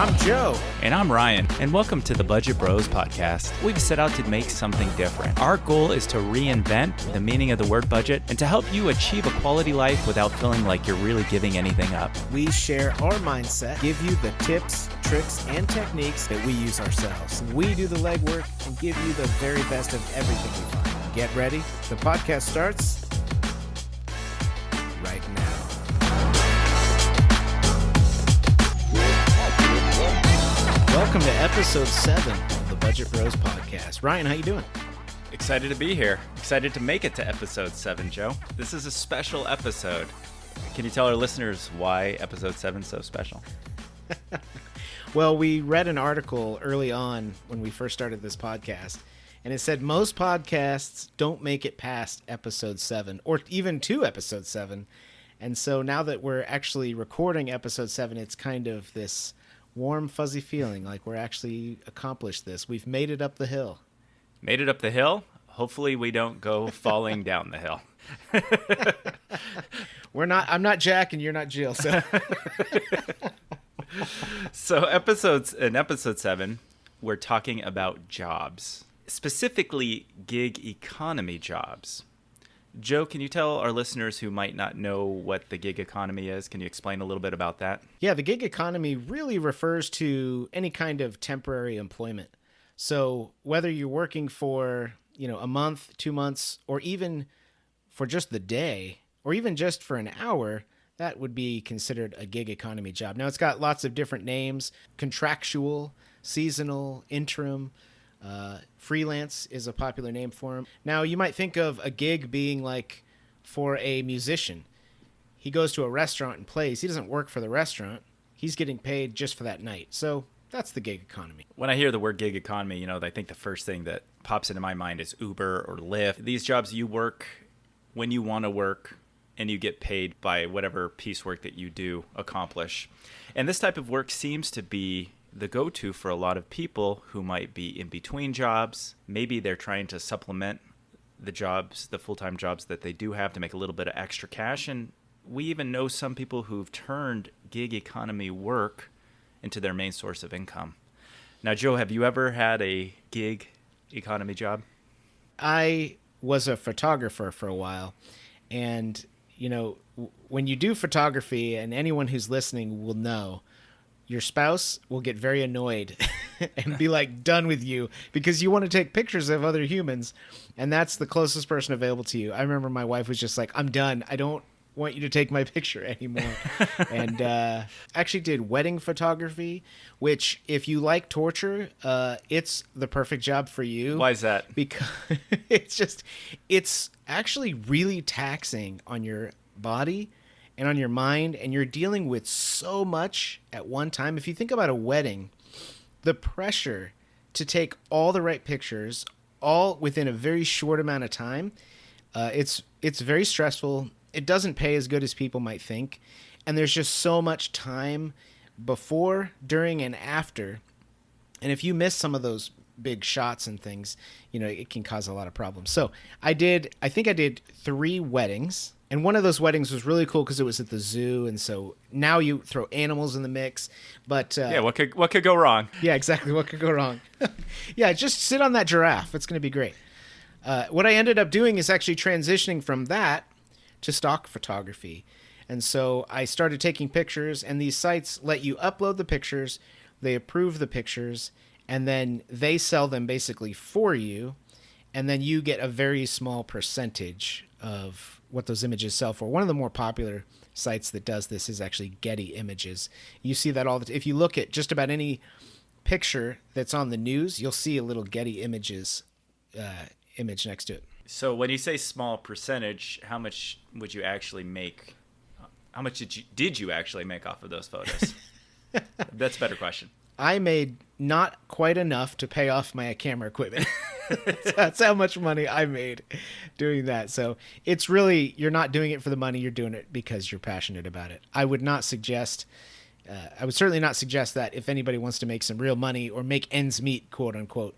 I'm Joe. And I'm Ryan, and welcome to the Budget Bros podcast. We've set out to make something different. Our goal is to reinvent the meaning of the word budget and to help you achieve a quality life without feeling like you're really giving anything up. We share our mindset, give you the tips, tricks, and techniques that we use ourselves. We do the legwork and give you the very best of everything we find. Get ready. The podcast starts right now. Welcome to episode 7 of the Budget Bros podcast. Ryan, how you doing? Excited to be here. Excited to make it to episode 7, Joe. This is a special episode. Can you tell our listeners why episode 7 is so special? Well, we read an article early on when we first started this podcast, and it said most podcasts don't make it past episode 7 or even to episode 7. And so now that we're actually recording episode 7, it's kind of this warm, fuzzy feeling like we're actually accomplished this. We've made it up the hill. Made it up the hill? Hopefully we don't go falling down the hill. I'm not Jack and you're not Jill. So in episode 7, we're talking about jobs, specifically gig economy jobs. Joe, can you tell our listeners who might not know what the gig economy is? Can you explain a little bit about that? Yeah, the gig economy really refers to any kind of temporary employment. So whether you're working for, a month, 2 months, or even for just the day, or even just for an hour, that would be considered a gig economy job. Now, it's got lots of different names: contractual, seasonal, interim. Freelance is a popular name for them. Now, you might think of a gig being like for a musician. He goes to a restaurant and plays. He doesn't work for the restaurant. He's getting paid just for that night. So that's the gig economy. When I hear the word gig economy, I think the first thing that pops into my mind is Uber or Lyft. These jobs, you work when you want to work, and you get paid by whatever piecework that you do accomplish. And this type of work seems to be the go-to for a lot of people who might be in between jobs. Maybe they're trying to supplement the full-time jobs that they do have to make a little bit of extra cash. And we even know some people who've turned gig economy work into their main source of income. Now, Joe, have you ever had a gig economy job? I was a photographer for a while, and when you do photography, and anyone who's listening will know, your spouse will get very annoyed and be like done with you because you want to take pictures of other humans, and that's the closest person available to you. I remember my wife was just like, I'm done. I don't want you to take my picture anymore. And actually did wedding photography, which if you like torture, it's the perfect job for you. Why is that? Because it's actually really taxing on your body and on your mind, and you're dealing with so much at one time. If you think about a wedding, the pressure to take all the right pictures, all within a very short amount of time, it's very stressful. It doesn't pay as good as people might think, and there's just so much time before, during, and after. And if you miss some of those big shots and things, it can cause a lot of problems. So I think I did 3 weddings. And one of those weddings was really cool because it was at the zoo, and so now you throw animals in the mix. But yeah, what could go wrong? Yeah, exactly. What could go wrong? Yeah, just sit on that giraffe. It's going to be great. What I ended up doing is actually transitioning from that to stock photography, and so I started taking pictures. And these sites let you upload the pictures, they approve the pictures, and then they sell them basically for you, and then you get a very small percentage of what those images sell for. One of the more popular sites that does this is actually Getty Images. You see that if you look at just about any picture that's on the news, you'll see a little Getty Images image next to it. So when you say small percentage, how much would you actually make? How much did you actually make off of those photos? That's a better question. I made not quite enough to pay off my camera equipment. That's how much money I made doing that. So it's really, you're not doing it for the money. You're doing it because you're passionate about it. I would certainly not suggest that if anybody wants to make some real money or make ends meet, quote unquote.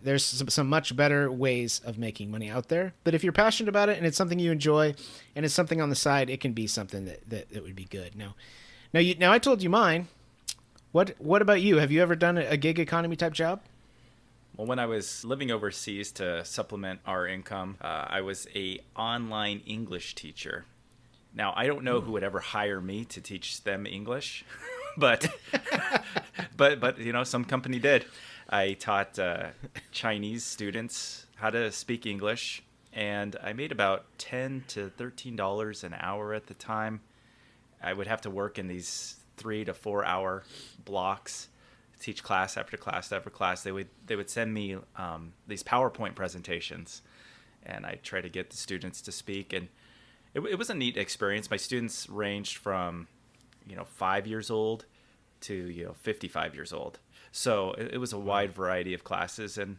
There's some much better ways of making money out there. But if you're passionate about it and it's something you enjoy and it's something on the side, it can be something that would be good. Now I told you mine. What about you? Have you ever done a gig economy type job? Well, when I was living overseas to supplement our income, I was a online English teacher. Now, I don't know who would ever hire me to teach them English, but but some company did. I taught Chinese students how to speak English, and I made about $10 to $13 an hour at the time. I would have to work in these 3 to 4 hour blocks, teach class after class after class. They would send me these PowerPoint presentations, and I try to get the students to speak. And it was a neat experience. My students ranged from 5 years old to 55 years old. So it was a wide variety of classes, and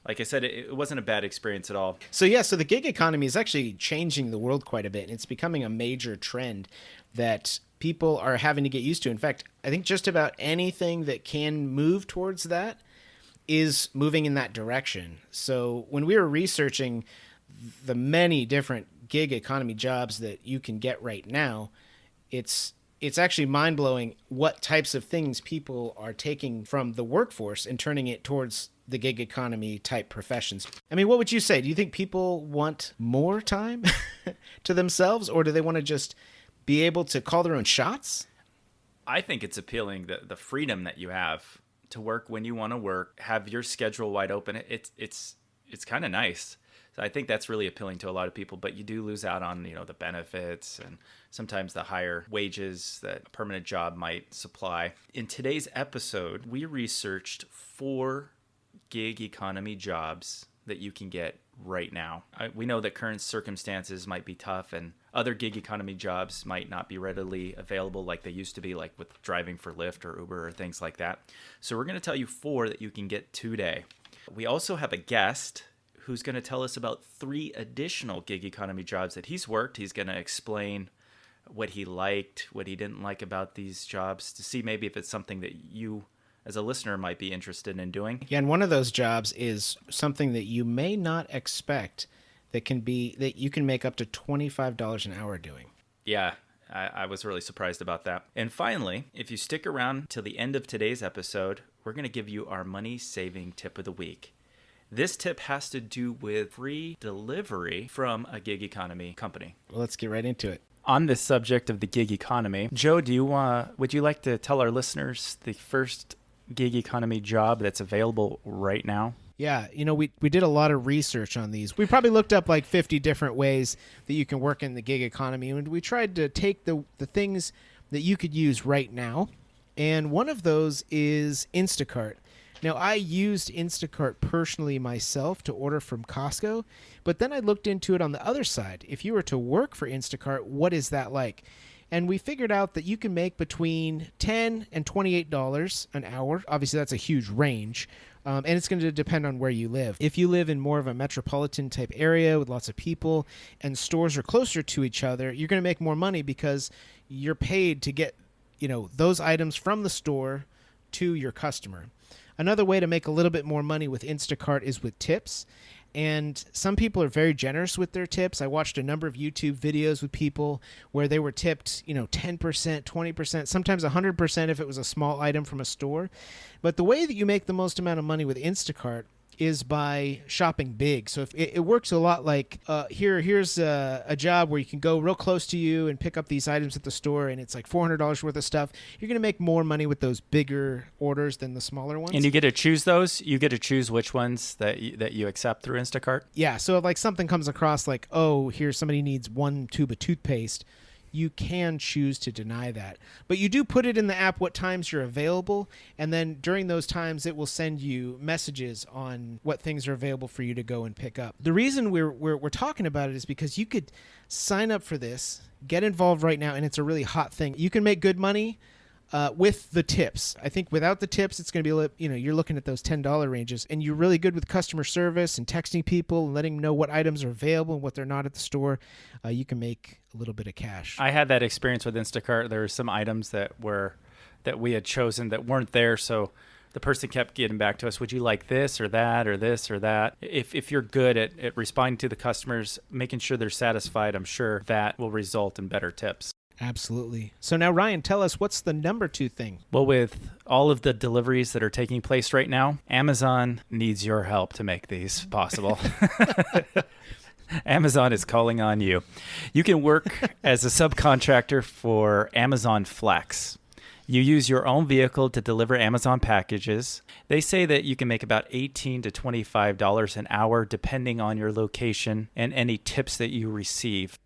like I said, it wasn't a bad experience at all. So the gig economy is actually changing the world quite a bit, and it's becoming a major trend that people are having to get used to. In fact, I think just about anything that can move towards that is moving in that direction. So when we were researching the many different gig economy jobs that you can get right now, it's actually mind-blowing what types of things people are taking from the workforce and turning it towards the gig economy type professions. I mean, what would you say? Do you think people want more time to themselves, or do they want to just be able to call their own shots? I think it's appealing, the freedom that you have to work when you want to work, have your schedule wide open. It's kind of nice. So I think that's really appealing to a lot of people, but you do lose out on, the benefits and sometimes the higher wages that a permanent job might supply. In today's episode, we researched 4 gig economy jobs that you can get right now. We know that current circumstances might be tough, and other gig economy jobs might not be readily available like they used to be, like with driving for Lyft or Uber or things like that. So we're going to tell you 4 that you can get today. We also have a guest who's going to tell us about 3 additional gig economy jobs that he's worked. He's going to explain what he liked, what he didn't like about these jobs, to see maybe if it's something that you as a listener might be interested in doing. Yeah, and one of those jobs is something that you may not expect that you can make up to $25 an hour doing. Yeah, I was really surprised about that. And finally, if you stick around till the end of today's episode, we're going to give you our money-saving tip of the week. This tip has to do with free delivery from a gig economy company. Well, let's get right into it. On this subject of the gig economy, Joe, would you like to tell our listeners the first gig economy job that's available right now? Yeah, we did a lot of research on these. We probably looked up like 50 different ways that you can work in the gig economy, and we tried to take the things that you could use right now. And one of those is Instacart. Now, I used Instacart personally myself to order from Costco, but then I looked into it on the other side. If you were to work for Instacart, what is that like? And we figured out that you can make between $10 and $28 an hour. Obviously, that's a huge range, and it's going to depend on where you live. If you live in more of a metropolitan type area with lots of people and stores are closer to each other, you're going to make more money because you're paid to get those items from the store to your customer. Another way to make a little bit more money with Instacart is with tips. And some people are very generous with their tips. I watched a number of YouTube videos with people where they were tipped, 10%, 20%, sometimes 100% if it was a small item from a store. But the way that you make the most amount of money with Instacart is by shopping big. So if it works a lot like here's a job where you can go real close to you and pick up these items at the store, and it's like $400 worth of stuff. You're going to make more money with those bigger orders than the smaller ones. And you get to choose those. You get to choose which ones that you accept through Instacart. Yeah. So if like something comes across like, oh, here somebody needs 1 tube of toothpaste, you can choose to deny that. But you do put it in the app what times you're available, and then during those times it will send you messages on what things are available for you to go and pick up. The reason we're talking about it is because you could sign up for this, get involved right now, and it's a really hot thing. You can make good money with the tips. I think without the tips, it's going to be, you're looking at those $10 ranges, and you're really good with customer service and texting people and letting them know what items are available and what they're not at the store. You can make a little bit of cash. I had that experience with Instacart. There were some items that we had chosen that weren't there, so the person kept getting back to us. Would you like this or that or this or that? If you're good at responding to the customers, making sure they're satisfied, I'm sure that will result in better tips. Absolutely. So now, Ryan, tell us, what's the number 2 thing? Well, with all of the deliveries that are taking place right now, Amazon needs your help to make these possible. Amazon is calling on you. You can work as a subcontractor for Amazon Flex. You use your own vehicle to deliver Amazon packages. They say that you can make about $18 to $25 an hour depending on your location and any tips that you receive.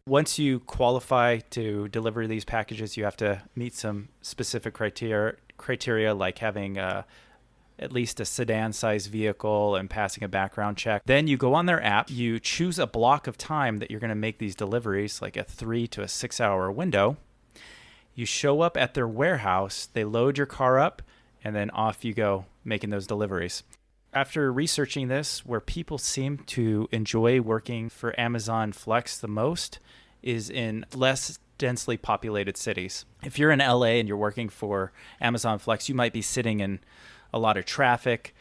Once you qualify to deliver these packages, you have to meet some specific criteria like having at least a sedan-sized vehicle and passing a background check. Then you go on their app, you choose a block of time that you're going to make these deliveries, like a 3 to a 6 hour window. You show up at their warehouse, they load your car up, and then off you go making those deliveries. After researching this, where people seem to enjoy working for Amazon Flex the most is in less densely populated cities. If you're in LA and you're working for Amazon Flex, you might be sitting in a lot of traffic.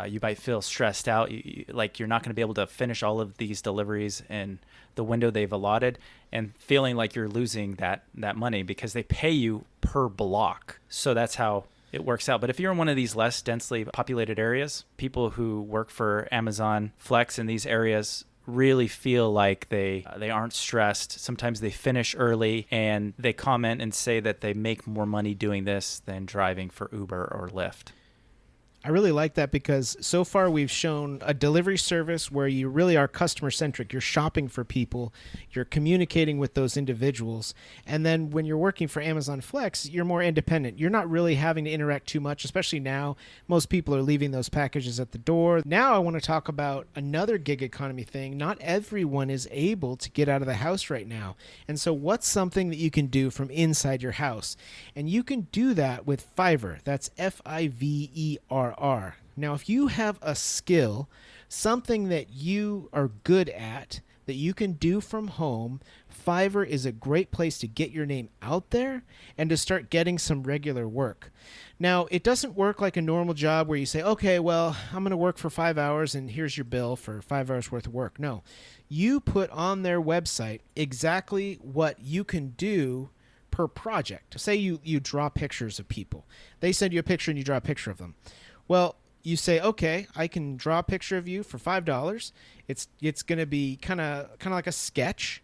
You might feel stressed out, like you're not going to be able to finish all of these deliveries in the window they've allotted, and feeling like you're losing that money because they pay you per block. So that's how it works out. But if you're in one of these less densely populated areas, people who work for Amazon Flex in these areas really feel like they aren't stressed. Sometimes they finish early, and they comment and say that they make more money doing this than driving for Uber or Lyft. I really like that because so far we've shown a delivery service where you really are customer centric. You're shopping for people, you're communicating with those individuals. And then when you're working for Amazon Flex, you're more independent. You're not really having to interact too much, especially now. Most people are leaving those packages at the door. Now I want to talk about another gig economy thing. Not everyone is able to get out of the house right now. And so what's something that you can do from inside your house? And you can do that with Fiverr. That's Fiverr. Now, if you have a skill, something that you are good at, that you can do from home, Fiverr is a great place to get your name out there and to start getting some regular work. Now, it doesn't work like a normal job where you say, okay, well, I'm going to work for 5 hours and here's your bill for 5 hours worth of work. No, you put on their website exactly what you can do per project. Say you draw pictures of people. They send you a picture and you draw a picture of them. Well, you say, okay, I can draw a picture of you for $5. It's going to be kind of like a sketch,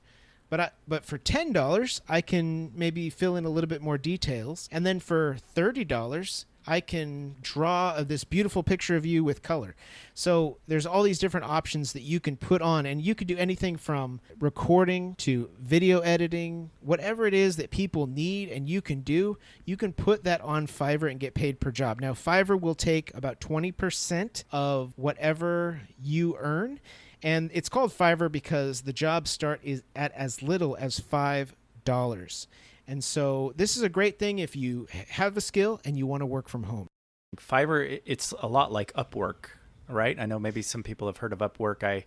but for $10, I can maybe fill in a little bit more details, and then for $30, I can draw this beautiful picture of you with color. So there's all these different options that you can put on, and you could do anything from recording to video editing, whatever it is that people need and you can do, you can put that on Fiverr and get paid per job. Now, Fiverr will take about 20% of whatever you earn, and it's called Fiverr because the jobs start is at as little as $5. And so this is a great thing if you have a skill and you want to work from home. Fiverr, it's a lot like Upwork, right? I know maybe some people have heard of Upwork. I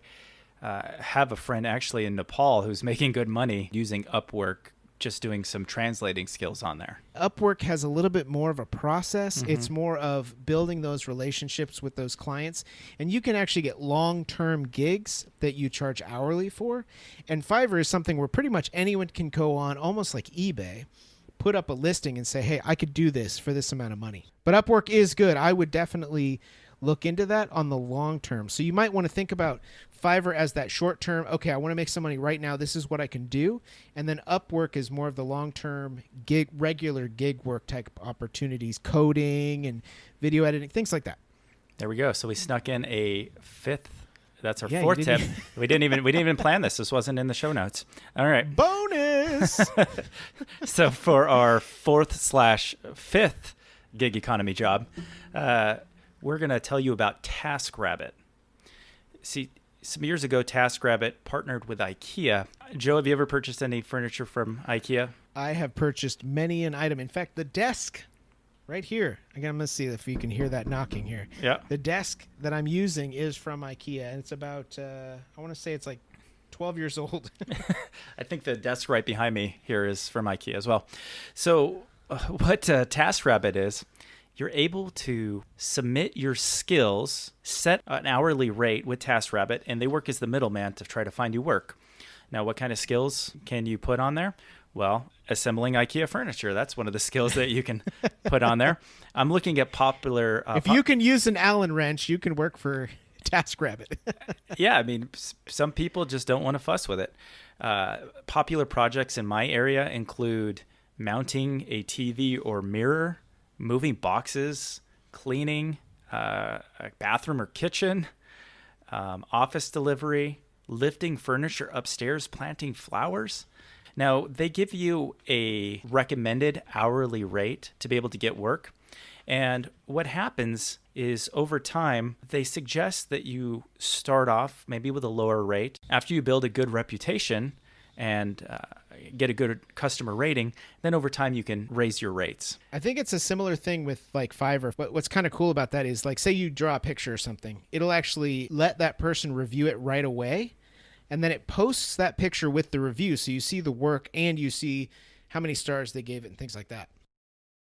have a friend actually in Nepal who's making good money using Upwork, just doing some translating skills on there. Upwork has a little bit more of a process. Mm-hmm. It's more of building those relationships with those clients. And you can actually get long-term gigs that you charge hourly for. And Fiverr is something where pretty much anyone can go on, almost like eBay, put up a listing and say, hey, I could do this for this amount of money. But Upwork is good. I would definitely look into that on the long term. So you might want to think about Fiverr as that short term, okay, I want to make some money right now. This is what I can do. And then Upwork is more of the long-term regular gig work type opportunities, coding and video editing, things like that. There we go. So we snuck in a fifth. That's our fourth tip. We didn't even plan this. This wasn't in the show notes. All right. Bonus. So for our fourth/fifth gig economy job, we're going to tell you about TaskRabbit. See, some years ago, TaskRabbit partnered with IKEA. Joe, have you ever purchased any furniture from IKEA? I have purchased many an item. In fact, the desk right here, again, I'm going to see if you can hear that knocking here. Yeah. The desk that I'm using is from IKEA, and it's about, I want to say it's like 12 years old. I think the desk right behind me here is from IKEA as well. So what TaskRabbit is, you're able to submit your skills, set an hourly rate with TaskRabbit, and they work as the middleman to try to find you work. Now, what kind of skills can you put on there? Well, assembling IKEA furniture, that's one of the skills that you can put on there. I'm looking at popular... If you can use an Allen wrench, you can work for TaskRabbit. Yeah, I mean, some people just don't want to fuss with it. Popular projects in my area include mounting a TV or mirror, moving boxes, cleaning a bathroom or kitchen, office delivery, lifting furniture upstairs, planting flowers. Now, they give you a recommended hourly rate to be able to get work. And what happens is over time, they suggest that you start off maybe with a lower rate. After you build a good reputation and get a good customer rating, then over time you can raise your rates. I think it's a similar thing with like Fiverr. What's kind of cool about that is like, say you draw a picture or something, it'll actually let that person review it right away. And then it posts that picture with the review. So you see the work and you see how many stars they gave it and things like that.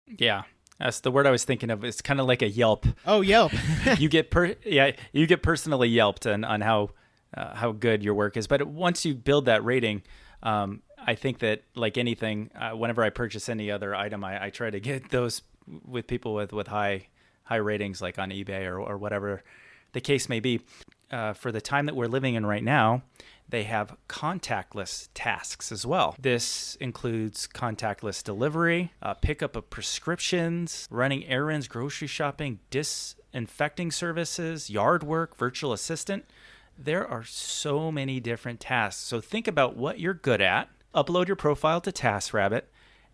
Yeah. That's the word I was thinking of. It's kind of like a Yelp. Oh, Yelp. you get personally yelped on how good your work is. But once you build that rating, I think that like anything, whenever I purchase any other item, I try to get those with people with high ratings, like on eBay or whatever the case may be. For the time that we're living in right now, they have contactless tasks as well. This includes contactless delivery, pickup of prescriptions, running errands, grocery shopping, disinfecting services, yard work, virtual assistant. There are so many different tasks. So think about what you're good at, upload your profile to TaskRabbit,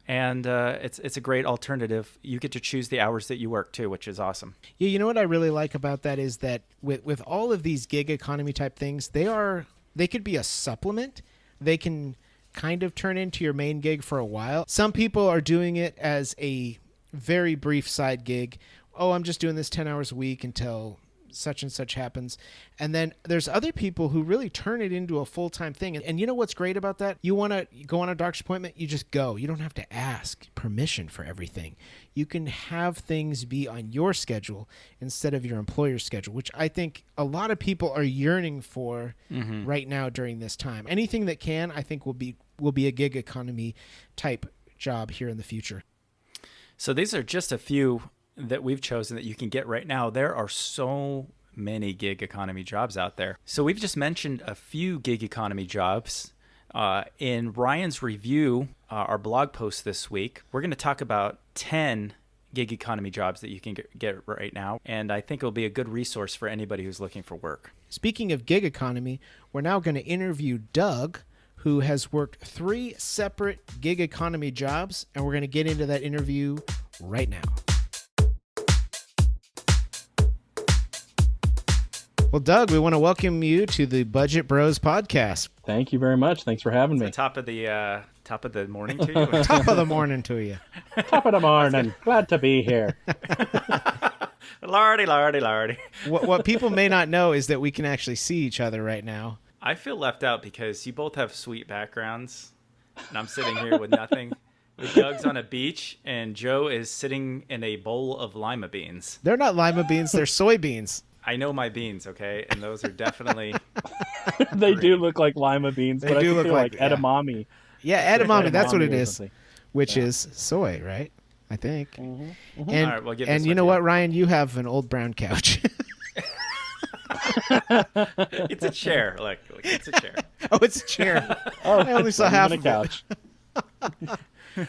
and it's a great alternative. You get to choose the hours that you work too, which is awesome. Yeah, you know what I really like about that is that with all of these gig economy type things, they could be a supplement. They can kind of turn into your main gig for a while. Some people are doing it as a very brief side gig. Oh, I'm just doing this 10 hours a week until such and such happens. And then there's other people who really turn it into a full-time thing. And you know what's great about that? You want to go on a doctor's appointment, you just go. You don't have to ask permission for everything. You can have things be on your schedule instead of your employer's schedule, which I think a lot of people are yearning for right now during this time. Anything that can, I think will be a gig economy type job here in the future. So these are just a few that we've chosen that you can get right now. There are so many gig economy jobs out there. So we've just mentioned a few gig economy jobs. In Ryan's review, our blog post this week, we're going to talk about 10 gig economy jobs that you can get right now. And I think it'll be a good resource for anybody who's looking for work. Speaking of gig economy, we're now going to interview Doug, who has worked 3 separate gig economy jobs. And we're going to get into that interview right now. Well, Doug, we want to welcome you to the Budget Bros podcast. Thank you very much. Thanks for having me. Top of the morning to you. Top of the morning to you. Top of the morning. Glad to be here. Lardy. What people may not know is that we can actually see each other right now. I feel left out because you both have sweet backgrounds, and I'm sitting here with nothing. Doug's on a beach, and Joe is sitting in a bowl of lima beans. They're not lima beans, they're soybeans. I know my beans, okay? And those are definitely... They do look like lima beans, but I think they're like edamame. Yeah, edamame, that's what it is, something. which is soy, right? I think. Mm-hmm. And, All right, we'll give and this you one know to what, Ryan? You have an old brown couch. It's a chair. Look, it's a chair. Oh, it's a chair. I only saw half of couch.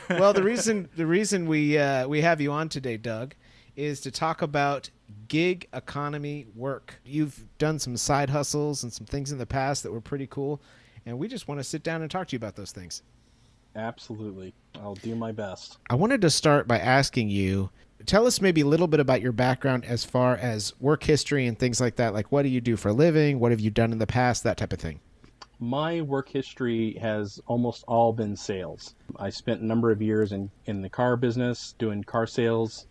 Well, the reason we have you on today, Doug, is to talk about gig economy work. You've done some side hustles and some things in the past that were pretty cool, and we just want to sit down and talk to you about those things. Absolutely. I'll do my best. I wanted to start by asking you, tell us maybe a little bit about your background as far as work history and things like that. Like, what do you do for a living? What have you done in the past? That type of thing. My work history has almost all been sales. I spent a number of years in the car business doing car sales.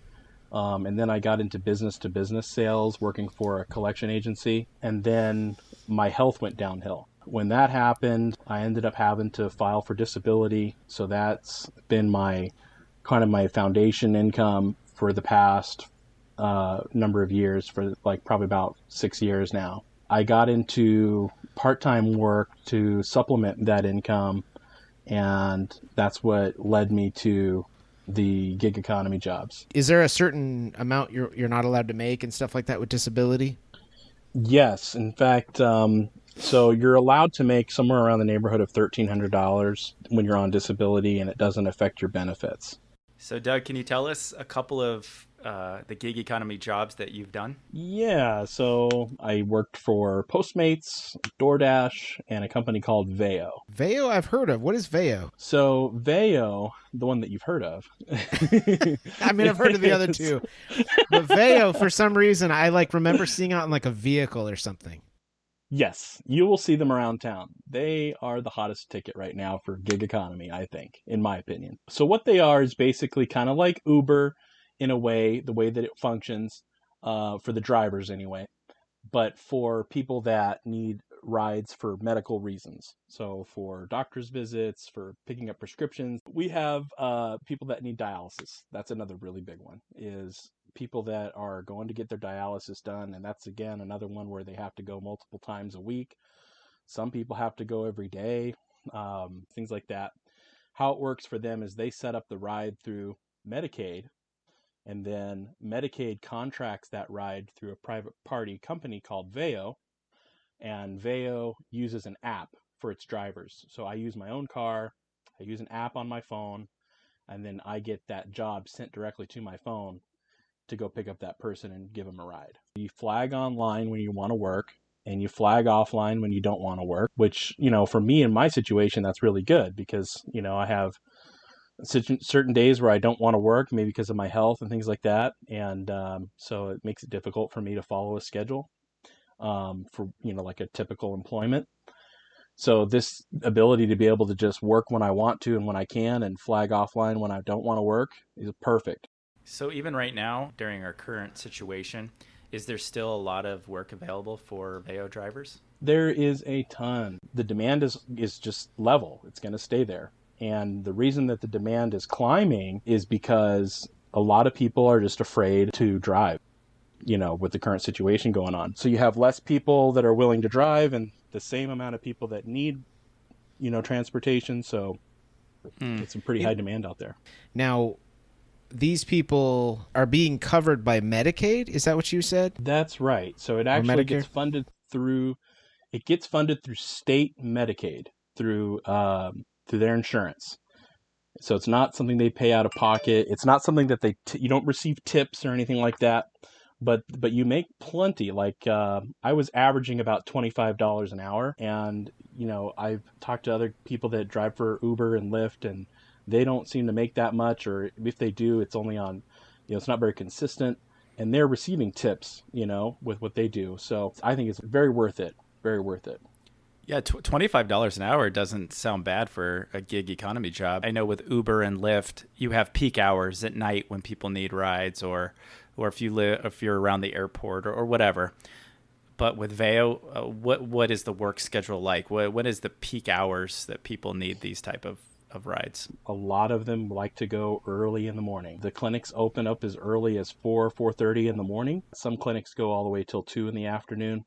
And then I got into business-to-business sales, working for a collection agency. And then my health went downhill. When that happened, I ended up having to file for disability. So that's been my foundation income for the past number of years, for like probably about 6 years now. I got into part-time work to supplement that income And that's what led me to the gig economy jobs. Is there a certain amount you're not allowed to make and stuff like that with disability? Yes, in fact, so you're allowed to make somewhere around the neighborhood of $1,300 when you're on disability, and it doesn't affect your benefits. So, Doug, can you tell us a couple of the gig economy jobs that you've done? Yeah, so I worked for Postmates, DoorDash, and a company called Veo. Veo, I've heard of. What is Veo? So Veo, the one that you've heard of, I mean, I've heard of the other is- two, but Veo, for some reason, I like remember seeing out in like a vehicle or something. Yes, you will see them around town. They are the hottest ticket right now for gig economy, I think, in my opinion. So what they are is basically kind of like Uber in a way, the way that it functions, for the drivers anyway, but for people that need rides for medical reasons. So for doctor's visits, for picking up prescriptions, we have people that need dialysis. That's another really big one, is people that are going to get their dialysis done. And that's, again, another one where they have to go multiple times a week. Some people have to go every day, things like that. How it works for them is they set up the ride through Medicaid, and then Medicaid contracts that ride through a private party company called Veo, and Veo uses an app for its drivers. So I use my own car, I use an app on my phone, and then I get that job sent directly to my phone to go pick up that person and give them a ride. You flag online when you want to work, and you flag offline when you don't want to work, which, for me in my situation, that's really good because, I have certain days where I don't want to work, maybe because of my health and things like that. And so it makes it difficult for me to follow a schedule for, like a typical employment. So this ability to be able to just work when I want to and when I can and flag offline when I don't want to work is perfect. So, even right now, during our current situation, is there still a lot of work available for Veo drivers? There is a ton. The demand is just level. It's going to stay there. And the reason that the demand is climbing is because a lot of people are just afraid to drive, with the current situation going on. So you have less people that are willing to drive and the same amount of people that need, transportation. So it's a pretty high demand out there. Now, these people are being covered by Medicaid. Is that what you said? That's right. So it actually gets funded through state Medicaid through their insurance. So it's not something they pay out of pocket. It's not something that you don't receive tips or anything like that. But you make plenty. Like I was averaging about $25 an hour, and I've talked to other people that drive for Uber and Lyft, and they don't seem to make that much, or if they do, it's only on, it's not very consistent, and they're receiving tips, with what they do. So I think it's very worth it. Very worth it. Yeah, $25 an hour doesn't sound bad for a gig economy job. I know with Uber and Lyft, you have peak hours at night when people need rides, or if you're around the airport or whatever. But with Veo, what is the work schedule like? What is the peak hours that people need these type of rides? A lot of them like to go early in the morning. The clinics open up as early as 4:30 in the morning. Some clinics go all the way till 2 in the afternoon.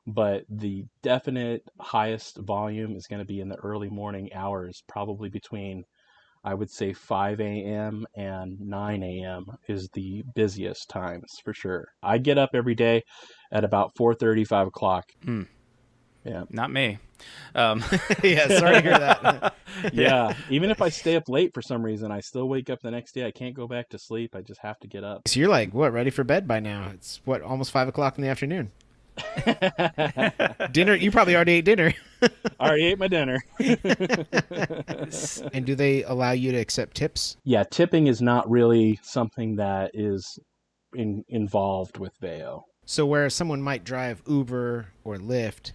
But the definite highest volume is going to be in the early morning hours, probably between, I would say, 5 a.m. and 9 a.m. is the busiest times for sure. I get up every day at about 4:30, 5 o'clock. Yeah. Not me. Yeah, sorry to hear that. Yeah. Even if I stay up late for some reason, I still wake up the next day. I can't go back to sleep. I just have to get up. So you're like, what, ready for bed by now? It's almost 5 o'clock in the afternoon. Dinner, you probably already ate dinner. I already ate my dinner. And do they allow you to accept tips? Yeah, tipping is not really something that is involved with Veo. So where someone might drive Uber or Lyft,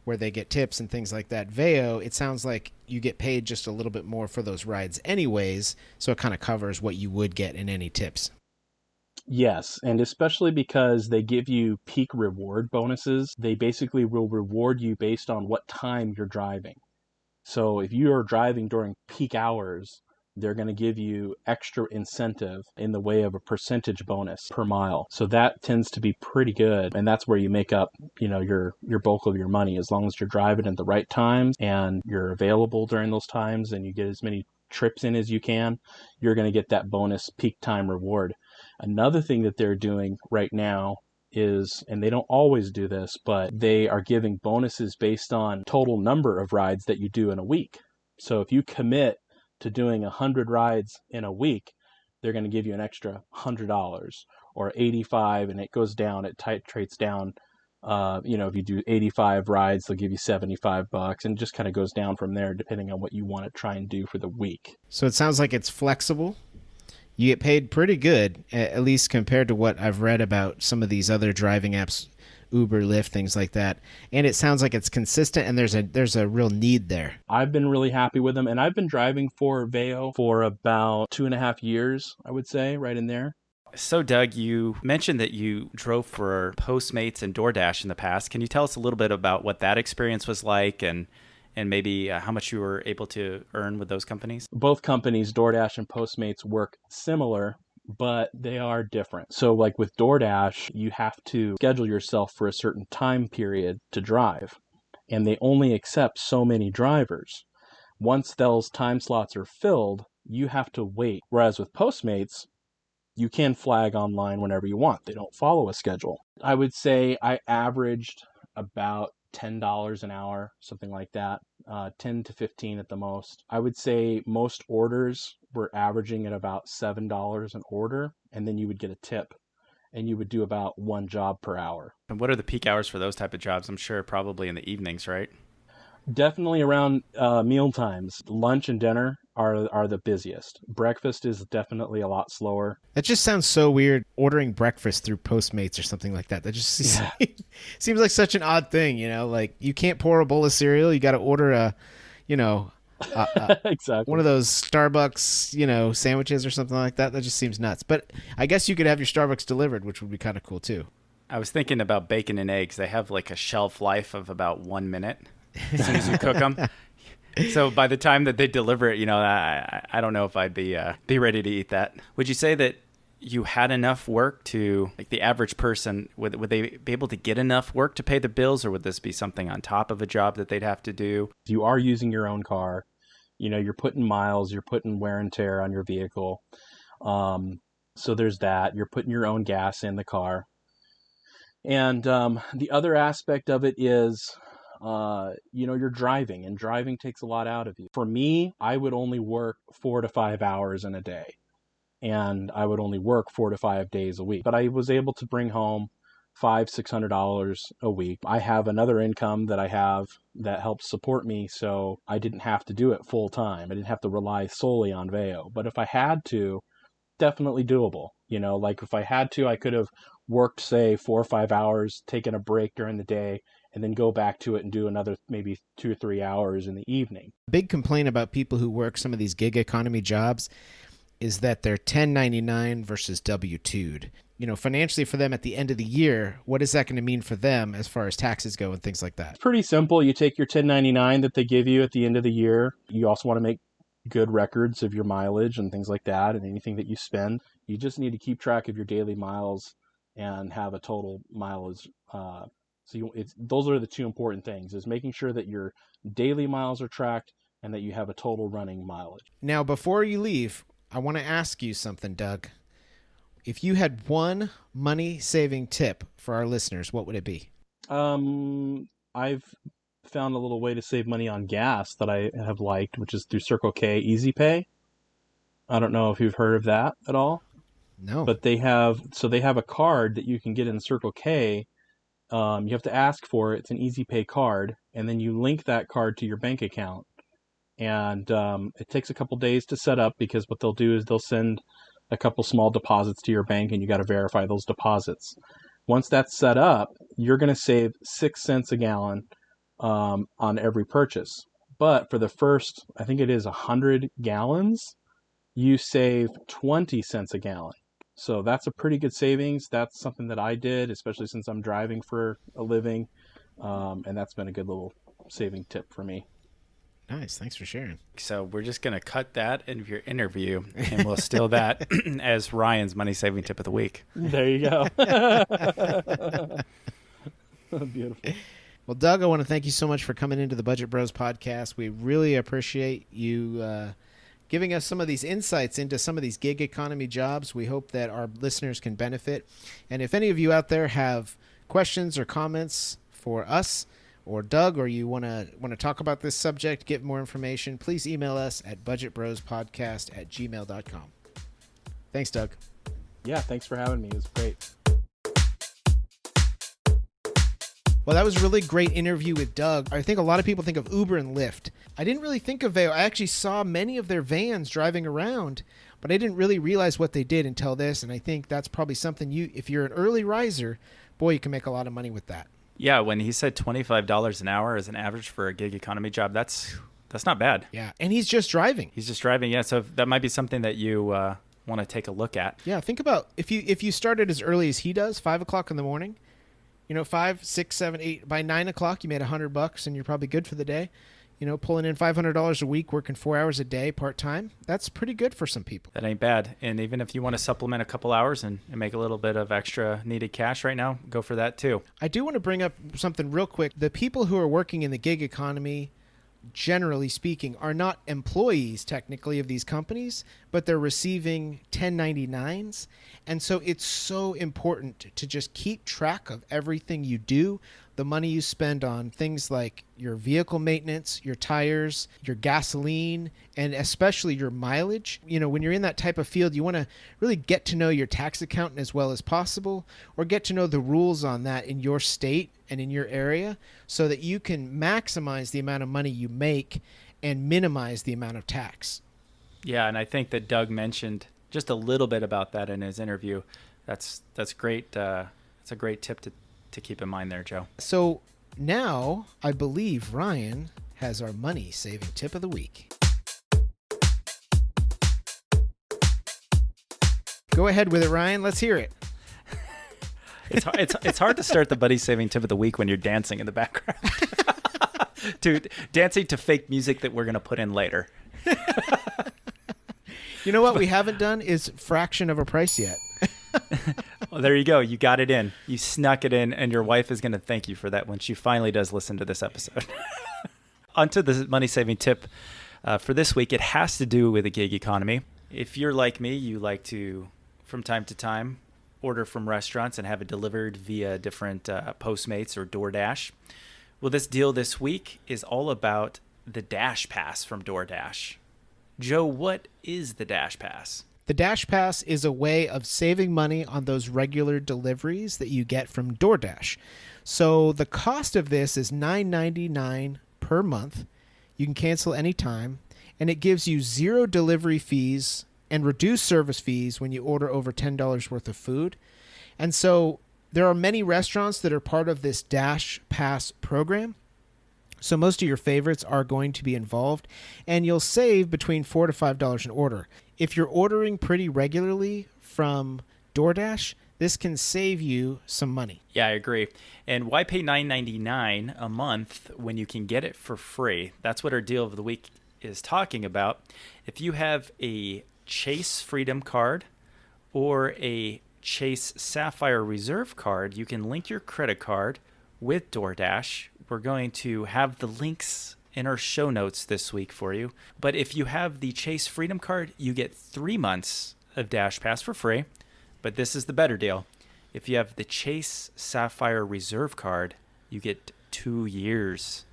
where they get tips and things like that, Veo, it sounds like you get paid just a little bit more for those rides anyways, so it kind of covers what you would get in any tips. Yes, and especially because they give you peak reward bonuses. They basically will reward you based on what time you're driving. So if you are driving during peak hours, they're going to give you extra incentive in the way of a percentage bonus per mile. So that tends to be pretty good. And that's where you make up, your bulk of your money. As long as you're driving at the right times and you're available during those times and you get as many trips in as you can, you're going to get that bonus peak time reward. Another thing that they're doing right now is, and they don't always do this, but they are giving bonuses based on total number of rides that you do in a week. So if you commit to doing 100 rides in a week, they're going to give you an extra $100 or 85, and it goes down, it titrates down. If you do 85 rides, they'll give you $75, and it just kind of goes down from there depending on what you want to try and do for the week. So it sounds like it's flexible. You get paid pretty good, at least compared to what I've read about some of these other driving apps, Uber, Lyft, things like that. And it sounds like it's consistent and there's a real need there. I've been really happy with them, and I've been driving for Veo for about 2.5 years, I would say, right in there. So, Doug, you mentioned that you drove for Postmates and DoorDash in the past. Can you tell us a little bit about what that experience was like and maybe how much you were able to earn with those companies? Both companies, DoorDash and Postmates, work similar, but they are different. So like with DoorDash, you have to schedule yourself for a certain time period to drive, and they only accept so many drivers. Once those time slots are filled, you have to wait. Whereas with Postmates, you can flag online whenever you want. They don't follow a schedule. I would say I averaged about $10 an hour, something like that, 10 to 15 at the most. I would say most orders were averaging at about $7 an order, and then you would get a tip, and you would do about one job per hour. And what are the peak hours for those type of jobs? I'm sure probably in the evenings, right? Definitely around meal times. Lunch and dinner are the busiest. Breakfast is definitely a lot slower. That just sounds so weird, ordering breakfast through Postmates or something like that. That just seems like such an odd thing, like you can't pour a bowl of cereal. You got to order exactly. one of those Starbucks, sandwiches or something like that. That just seems nuts. But I guess you could have your Starbucks delivered, which would be kind of cool too. I was thinking about bacon and eggs. They have like a shelf life of about 1 minute as soon as you cook them. So by the time that they deliver it, I don't know if I'd be ready to eat that. Would you say that you had enough work to, like the average person, would they be able to get enough work to pay the bills, or would this be something on top of a job that they'd have to do? You are using your own car. You're putting miles, you're putting wear and tear on your vehicle. So there's that. You're putting your own gas in the car. And the other aspect of it is, you're driving, and driving takes a lot out of you. For me, I would only work 4 to 5 hours in a day, and I would only work 4 to 5 days a week. But I was able to bring home $500-$600 a week. I have another income that I have that helps support me, so I didn't have to do it full time. I didn't have to rely solely on Veo. But if I had to, definitely doable. Like if I had to, I could have worked, say, 4 or 5 hours, taken a break during the day, and then go back to it and do another maybe 2 or 3 hours in the evening. Big complaint about people who work some of these gig economy jobs is that they're 1099 versus W-2'd. Financially for them at the end of the year, what is that going to mean for them as far as taxes go and things like that? It's pretty simple. You take your 1099 that they give you at the end of the year. You also want to make good records of your mileage and things like that, and anything that you spend. You just need to keep track of your daily miles and have a total mileage. Those are the two important things, is making sure that your daily miles are tracked and that you have a total running mileage. Now, before you leave, I want to ask you something, Doug. If you had one money-saving tip for our listeners, what would it be? I've found a little way to save money on gas that I have liked, which is through Circle K Easy Pay. I don't know if you've heard of that at all. No. But they have a card that you can get in Circle K. You have to ask for it. It's an Easy Pay card, and then you link that card to your bank account. And it takes a couple days to set up, because what they'll do is they'll send a couple small deposits to your bank, and you got to verify those deposits. Once that's set up, you're going to save 6 cents a gallon on every purchase. But for the first, I think it is 100 gallons, you save 20 cents a gallon. So that's a pretty good savings. That's something that I did, especially since I'm driving for a living. And that's been a good little saving tip for me. Nice. Thanks for sharing. So we're just going to cut that in your interview, and we'll steal that as Ryan's money-saving tip of the week. There you go. Beautiful. Well, Doug, I want to thank you so much for coming into the Budget Bros podcast. We really appreciate you giving us some of these insights into some of these gig economy jobs. We hope that our listeners can benefit. And if any of you out there have questions or comments for us or Doug, or you want to talk about this subject, get more information, please email us at budgetbrospodcast@gmail.com. Thanks, Doug. Yeah, thanks for having me. It was great. Well, that was a really great interview with Doug. I think a lot of people think of Uber and Lyft. I didn't really think of it. I actually saw many of their vans driving around, but I didn't really realize what they did until this. And I think that's probably something if you're an early riser, boy, you can make a lot of money with that. Yeah, when he said $25 an hour as an average for a gig economy job, that's not bad. Yeah, and he's just driving. He's just driving, yeah. So that might be something that you want to take a look at. Yeah, think about if you started as early as he does, 5 o'clock in the morning. 5, 6, 7, 8. By 9 o'clock, you made $100, and you're probably good for the day. Pulling in $500 a week, working 4 hours a day part time. That's pretty good for some people. That ain't bad. And even if you want to supplement a couple hours and make a little bit of extra needed cash right now, go for that too. I do want to bring up something real quick. The people who are working in the gig economy, generally speaking, are not employees technically of these companies, but they're receiving 1099s. And so it's so important to just keep track of everything you do, the money you spend on things like your vehicle maintenance, your tires, your gasoline, and especially your mileage. When you're in that type of field, you want to really get to know your tax accountant as well as possible, or get to know the rules on that in your state and in your area so that you can maximize the amount of money you make and minimize the amount of tax. Yeah, and I think that Doug mentioned just a little bit about that in his interview. That's great. That's a great tip to keep in mind there, Joe. So now I believe Ryan has our money-saving tip of the week. Go ahead with it, Ryan. Let's hear it. It's hard to start the buddy saving tip of the week when you're dancing in the background. Dude, dancing to fake music that we're going to put in later. You know what we haven't done is fraction of a price yet. Well, there you go. You got it in. You snuck it in, and your wife is going to thank you for that when she finally does listen to this episode. Onto the money-saving tip for this week. It has to do with the gig economy. If you're like me, you like to, from time to time, order from restaurants and have it delivered via different Postmates or Door Dash. Well, this deal this week is all about the Dash Pass from Door Dash. Joe, what is the Dash Pass? The Dash Pass is a way of saving money on those regular deliveries that you get from DoorDash. So the cost of this is $9.99 per month. You can cancel anytime, and it gives you 0 delivery fees and reduced service fees when you order over $10 worth of food. And so there are many restaurants that are part of this Dash Pass program. So most of your favorites are going to be involved, and you'll save between $4 to $5 an order. If you're ordering pretty regularly from DoorDash, this can save you some money. Yeah, I agree. And why pay $9.99 a month when you can get it for free? That's what our deal of the week is talking about. If you have a Chase Freedom card or a Chase Sapphire Reserve card, you can link your credit card with DoorDash. We're going to have the links in our show notes this week for you. But if you have the Chase Freedom card, you get 3 months of Dash Pass for free. But this is the better deal. If you have the Chase Sapphire Reserve card, you get 2 years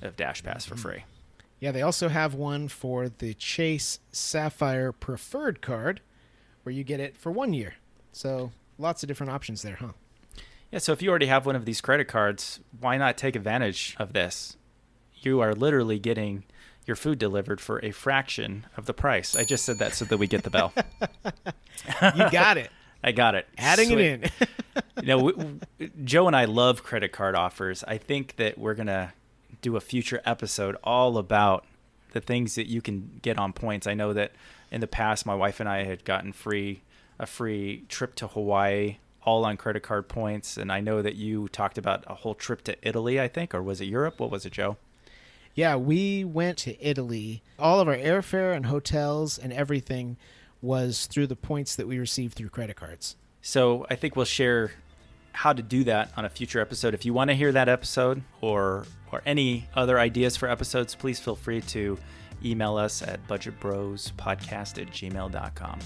of Dash Pass for free. Yeah, they also have one for the Chase Sapphire Preferred card where you get it for 1 year. So lots of different options there, huh? Yeah, so if you already have one of these credit cards, why not take advantage of this? You are literally getting your food delivered for a fraction of the price. I just said that so that we get the bell. You got it. I got it. Adding Sweet. it in. Joe and I love credit card offers. I think that we're going to do a future episode all about the things that you can get on points. I know that in the past, my wife and I had gotten a free trip to Hawaii, all on credit card points. And I know that you talked about a whole trip to Italy, I think, or was it Europe? What was it, Joe? Yeah, we went to Italy. All of our airfare and hotels and everything was through the points that we received through credit cards. So I think we'll share how to do that on a future episode. If you want to hear that episode or any other ideas for episodes, please feel free to email us at budgetbrospodcast@gmail.com.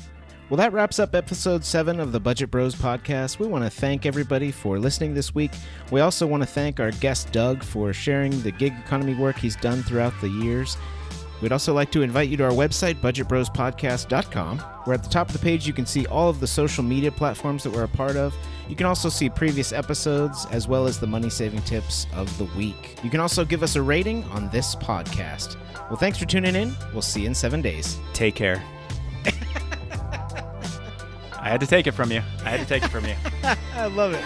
Well, that wraps up episode 7 of the Budget Bros podcast. We want to thank everybody for listening this week. We also want to thank our guest Doug for sharing the gig economy work he's done throughout the years. We'd also like to invite you to our website, budgetbrospodcast.com, where at the top of the page you can see all of the social media platforms that we're a part of. You can also see previous episodes as well as the money-saving tips of the week. You can also give us a rating on this podcast. Well, thanks for tuning in. We'll see you in 7 days. Take care. I had to take it from you. I love it.